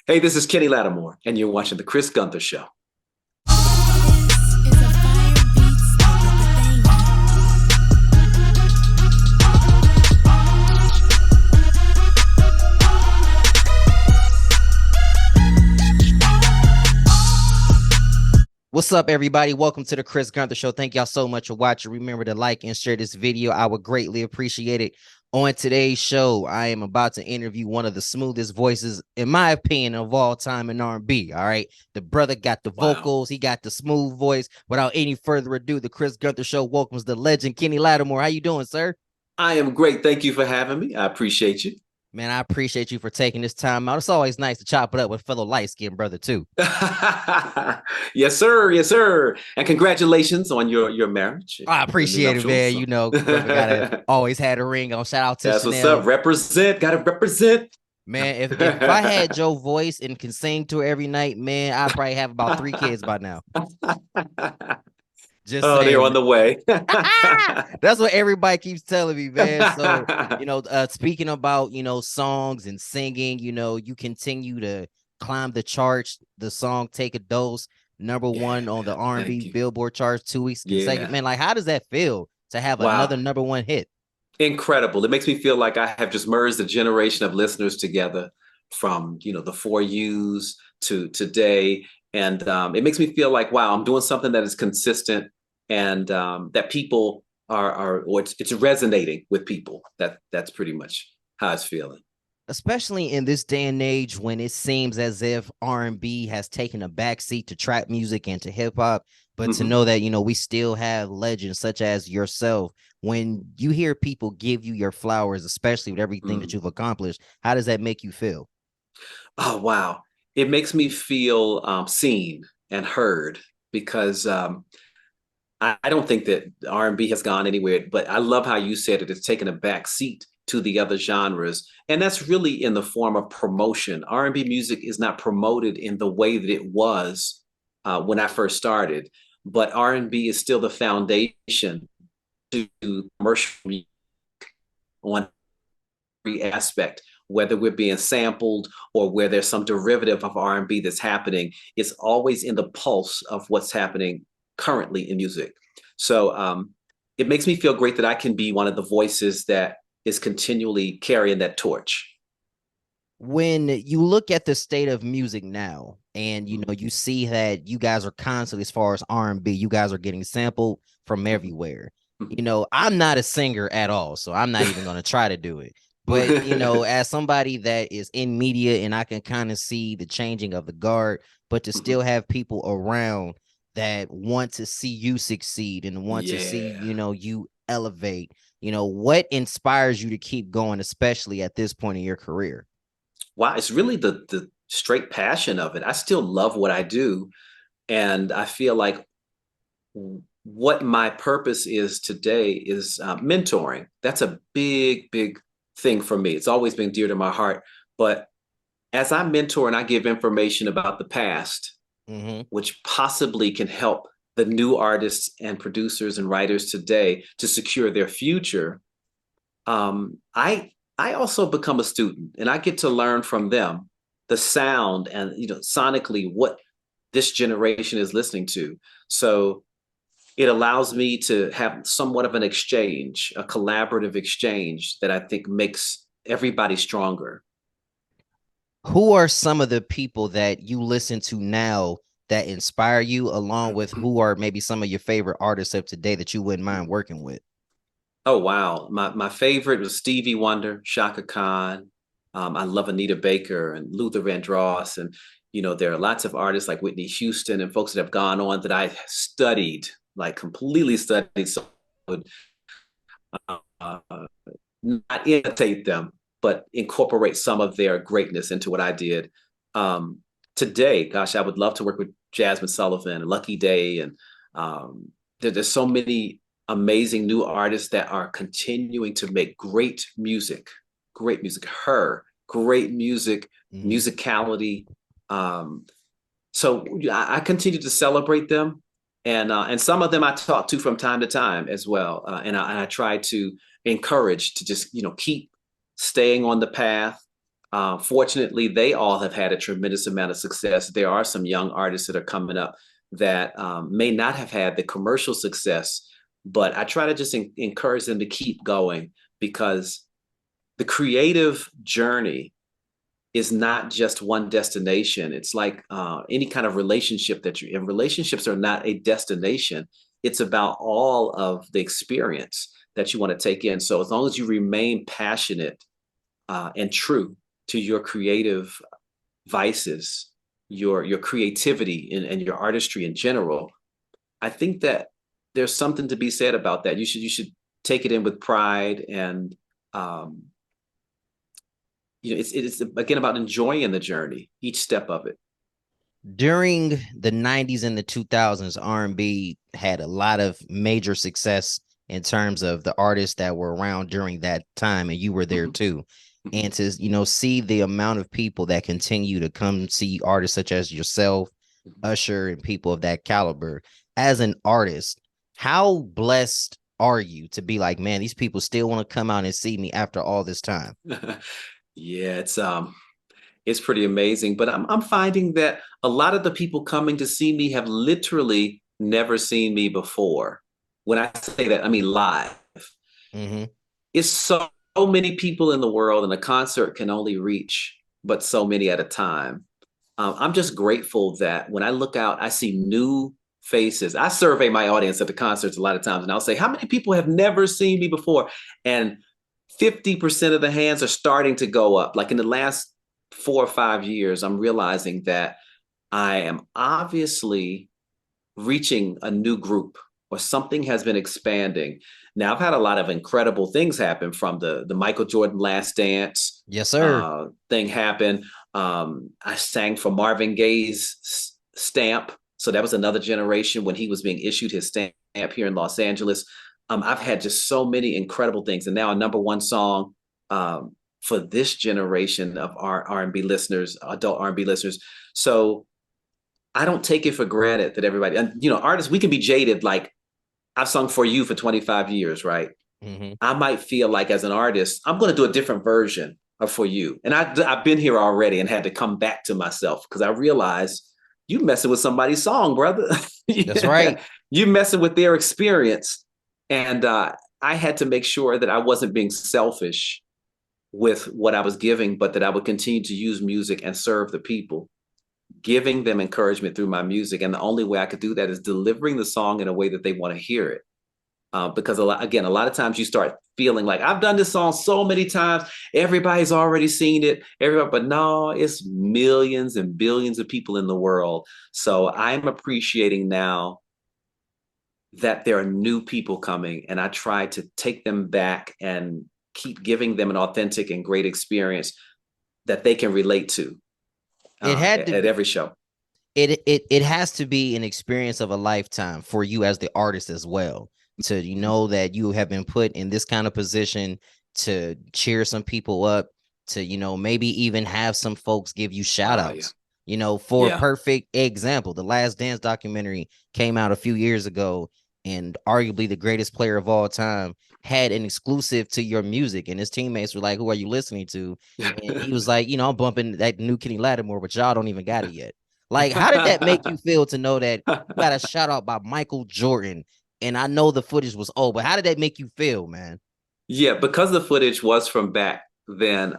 Hey, this is Kenny Lattimore, and you're watching The Chris Gunther Show. What's up, everybody? Welcome to the Chris Gunther Show. Thank y'all so much for watching. Remember to like and share this video. I would greatly appreciate it. On today's show, I am about to interview one of the smoothest voices, in my opinion, of all time in R&B. All right, the brother got the Wow. vocals, he got the smooth voice. Without any further ado, the Chris Gunther Show welcomes the legend Kenny Lattimore. How you doing, sir? I am great. Thank you for having me. I appreciate you. Man, I appreciate you for taking this time out. It's always nice to chop it up with fellow light-skinned brother too. Yes, sir. Yes, sir. And congratulations on your marriage, I your new appreciate it, nuptials. man. So. You know, brother gotta always had a ring on. Shout out to That's what's up. Chanel. Represent. Gotta represent. Man, if I had your voice and can sing to her every night, man, I'd probably have about 3 kids by now. Just Oh, they're saying, on the way. that's what everybody keeps telling me, man. So, speaking about, songs and singing, you continue to climb the charts. The song Take a Dose, number Yeah, one on the man. R&B Thank you. Billboard charts 2 weeks consecutive. Yeah. Man, like, how does that feel to have another Wow. number one hit? Incredible. It makes me feel like I have just merged a generation of listeners together from, the four U's to today. And it makes me feel like, wow, I'm doing something that is consistent and that people or it's resonating with people. That's pretty much how it's feeling. Especially in this day and age when it seems as if R&B has taken a backseat to trap music and to hip hop, but to Hmm. know that we still have legends such as yourself. When you hear people give you your flowers, especially with everything that Mm. you've accomplished, how does that make you feel? Oh, wow. It makes me feel seen and heard because I don't think that R&B has gone anywhere, but I love how you said it. It's taken a back seat to the other genres. And that's really in the form of promotion. R&B music is not promoted in the way that it was when I first started, but R&B is still the foundation to commercial music on every aspect, whether we're being sampled or where there's some derivative of R&B that's happening. It's always in the pulse of what's happening currently in music. So it makes me feel great that I can be one of the voices that is continually carrying that torch. When you look at the state of music now and Mhm. you see that you guys are constantly, as far as R&B, you guys are getting sampled from everywhere. I'm not a singer at all, so I'm not even going to try to do it. But as somebody that is in media, and I can kind of see the changing of the guard, but to still have people around that want to see you succeed and want to see Yeah. you elevate, what inspires you to keep going, especially at this point in your career? Wow, it's really the straight passion of it. I still love what I do, and I feel like what my purpose is today is mentoring. That's a big, big thing for me. It's always been dear to my heart. But as I mentor and I give information about the past, Mm-hmm. which possibly can help the new artists and producers and writers today to secure their future, I also become a student and I get to learn from them the sound and sonically what this generation is listening to. So it allows me to have somewhat of an exchange, a collaborative exchange that I think makes everybody stronger. Who are some of the people that you listen to now that inspire you, along with who are maybe some of your favorite artists of today that you wouldn't mind working with? Oh wow, my favorite was Stevie Wonder, Shaka Khan. I love Anita Baker and Luther Vandross, and there are lots of artists like Whitney Houston and folks that have gone on that I studied, like completely studied, so I would uh, not imitate them, but incorporate some of their greatness into what I did. Um, Today, gosh, I would love to work with Jasmine Sullivan and Lucky Day, and there's so many amazing new artists that are continuing to make great music, great music. Her, great music, Mm-hmm. musicality. Um, so I continue to celebrate them, and some of them I talk to from time to time as well, and I try to encourage to just keep staying on the path, Fortunately, they all have had a tremendous amount of success. There are some young artists that are coming up that may not have had the commercial success, but I try to just encourage them to keep going because the creative journey is not just one destination. It's like any kind of relationship that you're in. Relationships are not a destination. It's about all of the experience that you want to take in. So as long as you remain passionate and true to your creative vices, your creativity and your artistry in general, I think that there's something to be said about that. You should take it in with pride and um, it's again about enjoying the journey, each step of it. During the 90s and the 2000s, R&B had a lot of major success in terms of the artists that were around during that time, and you were there Mhm. too. Mhm. And to, see the amount of people that continue to come see artists such as yourself, Usher, and people of that caliber. As an artist, how blessed are you to be like, man, these people still want to come out and see me after all this time? Yeah, it's pretty amazing. But I'm finding that a lot of the people coming to see me have literally never seen me before. When I say that, I mean live. Mm-hmm. It's so many people in the world, and a concert can only reach but so many at a time. I'm just grateful that when I look out, I see new faces. I survey my audience at the concerts a lot of times, and I'll say, how many people have never seen me before? And 50% of the hands are starting to go up. Like in the last 4 or 5 years, I'm realizing that I am obviously reaching a new group or something has been expanding. Now, I've had a lot of incredible things happen from the Michael Jordan Last Dance Yes, sir. thing happen. I sang for Marvin Gaye's stamp. So that was another generation when he was being issued his stamp here in Los Angeles. I've had just so many incredible things. And now a number one song for this generation of our R&B listeners, adult R&B listeners. So I don't take it for granted that everybody, and artists, we can be jaded. Like I've sung for you for 25 years, right? Mm-hmm. I might feel like as an artist, I'm going to do a different version of For You. And I've been here already and had to come back to myself because I realized you messing with somebody's song, brother. That's Yeah. right. You messing with their experience. And I had to make sure that I wasn't being selfish with what I was giving, but that I would continue to use music and serve the people, giving them encouragement through my music. And the only way I could do that is delivering the song in a way that they want to hear it. Because a lot of times you start feeling like I've done this song so many times, everybody's already seen it, everybody, but no, it's millions and billions of people in the world. So I'm appreciating now that there are new people coming, and I try to take them back and keep giving them an authentic and great experience that they can relate to It had to at every show. it has to be an experience of a lifetime for you as the artist as well, to that you have been put in this kind of position to cheer some people up, to maybe even have some folks give you shout Oh yeah, outs. For a yeah. perfect example, the Last Dance documentary came out a few years ago, and arguably the greatest player of all time had an exclusive to your music, and his teammates were like, who are you listening to? And he was like, I'm bumping that new Kenny Lattimore, but y'all don't even got it yet. Like, how did that make you feel to know that you got a shout out by Michael Jordan? And I know the footage was old, but how did that make you feel, man? Yeah, because the footage was from back then.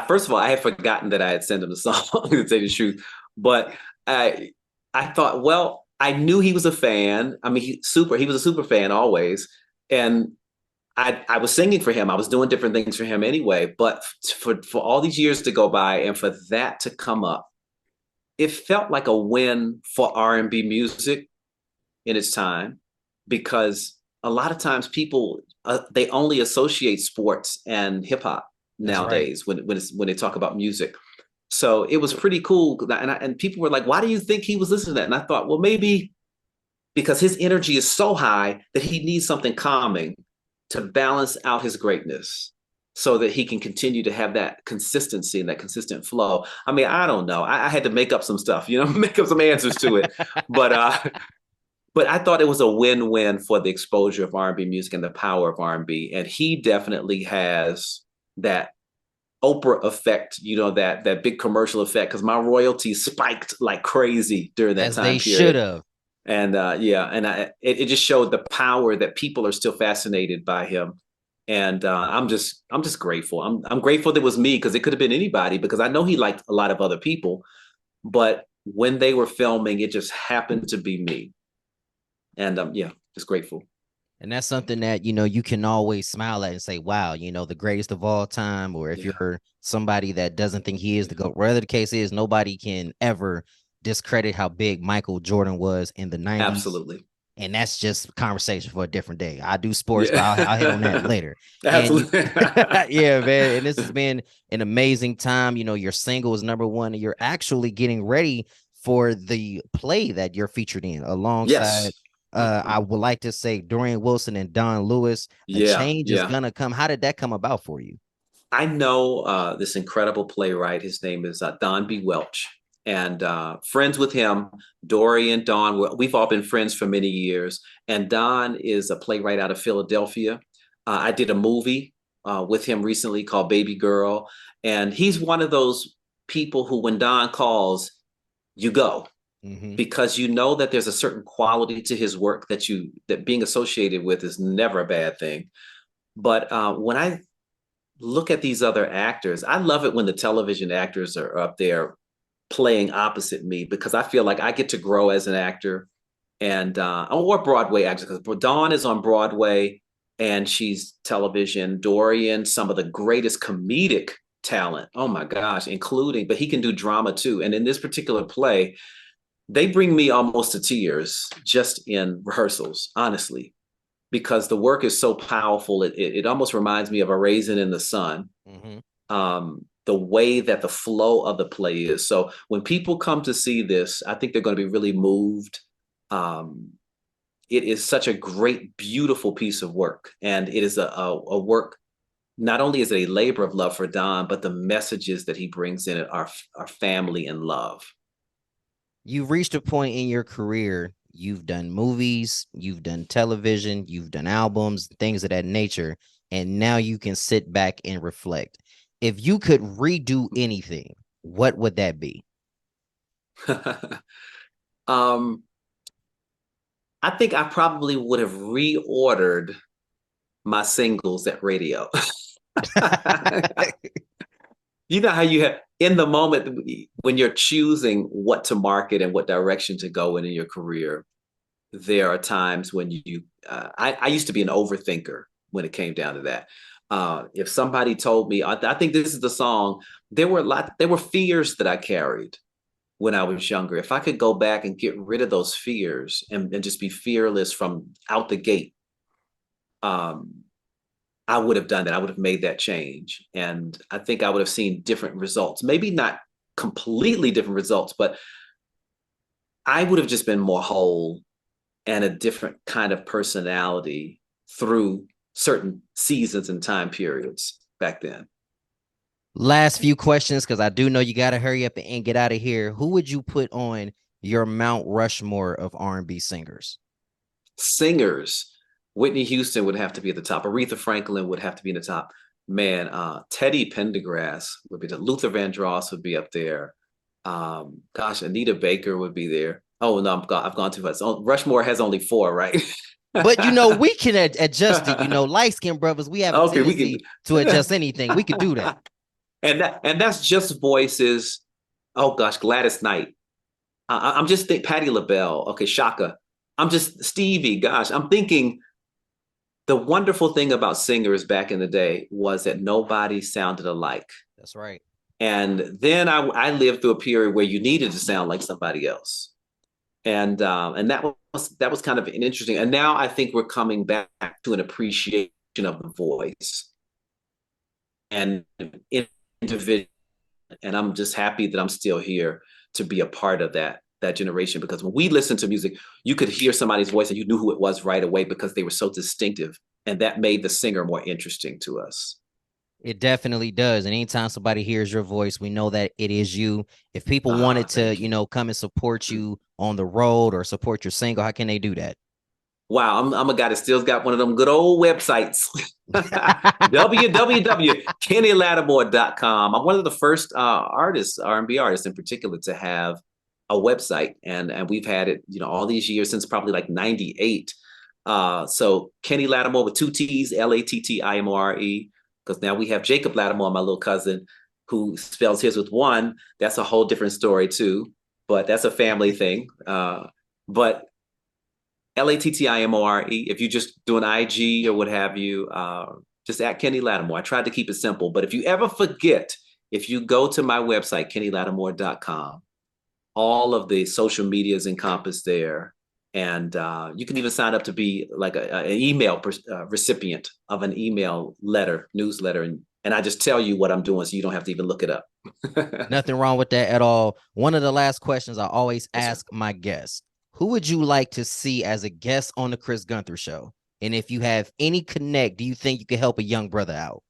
First of all, I had forgotten that I had sent him the song to tell you the truth. But I I thought, well, I knew he was a fan. I mean, he was a super fan always. And I was singing for him. I was doing different things for him anyway. But for all these years to go by and for that to come up, it felt like a win for R&B music in its time because a lot of times people they only associate sports and hip hop That's right. nowadays when they talk about music. So it was pretty cool, and people were like, "Why do you think he was listening to that?" And I thought, well, maybe because his energy is so high that he needs something calming to balance out his greatness so that he can continue to have that consistency and that consistent flow. I mean, I don't know. I had to make up some stuff, make up some answers to it. But but I thought it was a win-win for the exposure of R&B music and the power of R&B. And he definitely has that Oprah effect, that big commercial effect, because my royalties spiked like crazy during that As time they should period. have. And yeah, and it just showed the power that people are still fascinated by him. And I'm just grateful. I'm grateful that it was me, because it could have been anybody, because I know he liked a lot of other people, but when they were filming, it just happened to be me. And yeah, just grateful. And that's something that, you can always smile at and say, wow, the greatest of all time. Or if Yeah, you're somebody that doesn't think he is the yeah, GOAT, whatever the case is, nobody can ever discredit how big Michael Jordan was in the 90s. absolutely. And that's just a conversation for a different day. I do sports, but I'll hit on that Yeah, later. And absolutely. yeah, man. And this has been an amazing time. Your single is number one, and you're actually getting ready for the play that you're featured in alongside, Yes. I would like to say, Dorian Wilson and Don Lewis. A Yeah, change is yeah. gonna come. How did that come about for you? I know this incredible playwright. His name is Don B. Welch, and friends with him. Dory and Don, we've all been friends for many years. And Don is a playwright out of Philadelphia. I did a movie with him recently called Baby Girl, and he's one of those people who, when Don calls, you go, Mm-hmm. because you know that there's a certain quality to his work that being associated with is never a bad thing. But when I look at these other actors, I love it when the television actors are up there playing opposite me, because I feel like I get to grow as an actor, and or Broadway actors, because Dawn is on Broadway and she's television. Dorian, some of the greatest comedic talent. Oh my gosh, including, but he can do drama too. And in this particular play, they bring me almost to tears just in rehearsals, honestly, because the work is so powerful. It almost reminds me of A Raisin in the Sun. Mm-hmm. The way that the flow of the play is. So when people come to see this, I think they're going to be really moved. Um, it is such a great, beautiful piece of work, and it is a work. Not only is it a labor of love for Don, but the messages that he brings in it are family and love. You've reached a point in your career. You've done movies, you've done television, you've done albums, things of that nature, and now you can sit back and reflect. If you could redo anything, what would that be? um, I think I probably would have reordered my singles at radio. You know how you have, in the moment when you're choosing what to market and what direction to go in your career, there are times when I used to be an overthinker when it came down to that. If somebody told me, I think this is the song, there were fears that I carried when I was younger. If I could go back and get rid of those fears, and just be fearless from out the gate, um, I would have done that. I would have made that change. And I think I would have seen different results. Maybe not completely different results, but I would have just been more whole and a different kind of personality through certain seasons and time periods back then. Last few questions, because I do know you got to hurry up and get out of here. Who would you put on your Mount Rushmore of R&B singers? Singers, Whitney Houston would have to be at the top. Aretha Franklin would have to be in the top. Man, Teddy Pendergrass would be the Luther Vandross would be up there. Gosh, Anita Baker would be there. Oh no, I've gone too much. Rushmore has only four, right? But we can adjust it. Light skinned brothers, we have a Okay, we tendency to can. adjust anything. We could do that. And that's just voices. Oh gosh, Gladys Knight. I'm just think Patti LaBelle. Okay, Shaka. I'm just Stevie. Gosh, I'm thinking the wonderful thing about singers back in the day was that nobody sounded alike. That's right. And then I lived through a period where you needed to sound like somebody else, and that was kind of an interesting. And now I think we're coming back to an appreciation of the voice and individual. And I'm just happy that I'm still here to be a part of that generation, because when we listen to music, you could hear somebody's voice and you knew who it was right away, because they were so distinctive, and that made the singer more interesting to us. It definitely does. And anytime somebody hears your voice, we know that it is you. If people wanted Ah, to, thank you. come and support you on the road or support your single, how can they do that? Wow, I'm a guy that still's got one of them good old websites. www.kennylattimore.com. I'm one of the first artists, R&B artists in particular, to have a website, and we've had it, all these years since probably like '98. So Kenny Lattimore with two T's, Lattimore, because now we have Jacob Lattimore, my little cousin, who spells his with one. That's a whole different story too, but that's a family thing. But Lattimore. If you just do an IG or what have you, just at Kenny Lattimore. I tried to keep it simple, but if you ever forget, if you go to my website, kennylattimore.com, all of the social media is encompassed there. And you can even sign up to be like an email recipient of an email newsletter. And I just tell you what I'm doing so you don't have to even look it up. Nothing wrong with that at all. One of the last questions I always Yes, sir. ask my guests: who would you like to see as a guest on the Chris Gunther show? And if you have any connect, do you think you could help a young brother out?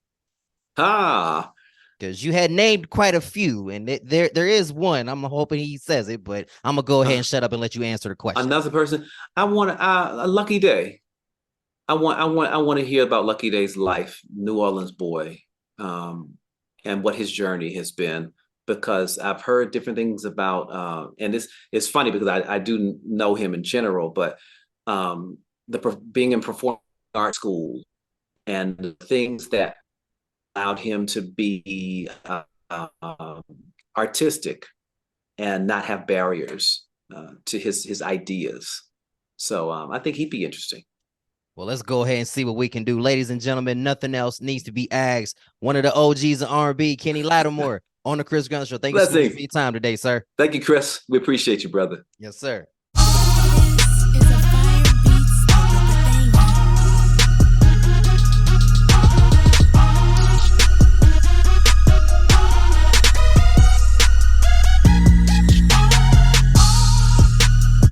Ah, Because you had named quite a few, and there is one. I'm hoping he says it, but I'm gonna go ahead uh, and shut up and let you answer the question. another person. I want a Lucky Day. I want to hear about Lucky Day's life, New Orleans boy, um, and what his journey has been. Because I've heard different things about, and it's funny because I do know him in general, but being in performing arts school and the things that allowed him to be artistic and not have barriers to his ideas. So I think he'd be interesting. Well, let's go ahead and see what we can do, ladies and gentlemen. Nothing else needs to be asked. One of the OGs of R&B, Kenny Lattimore, on the Chris Gunther Show. Thank you so much for Blessings. your time today, sir. Thank you, Chris. We appreciate you, brother. Yes, sir.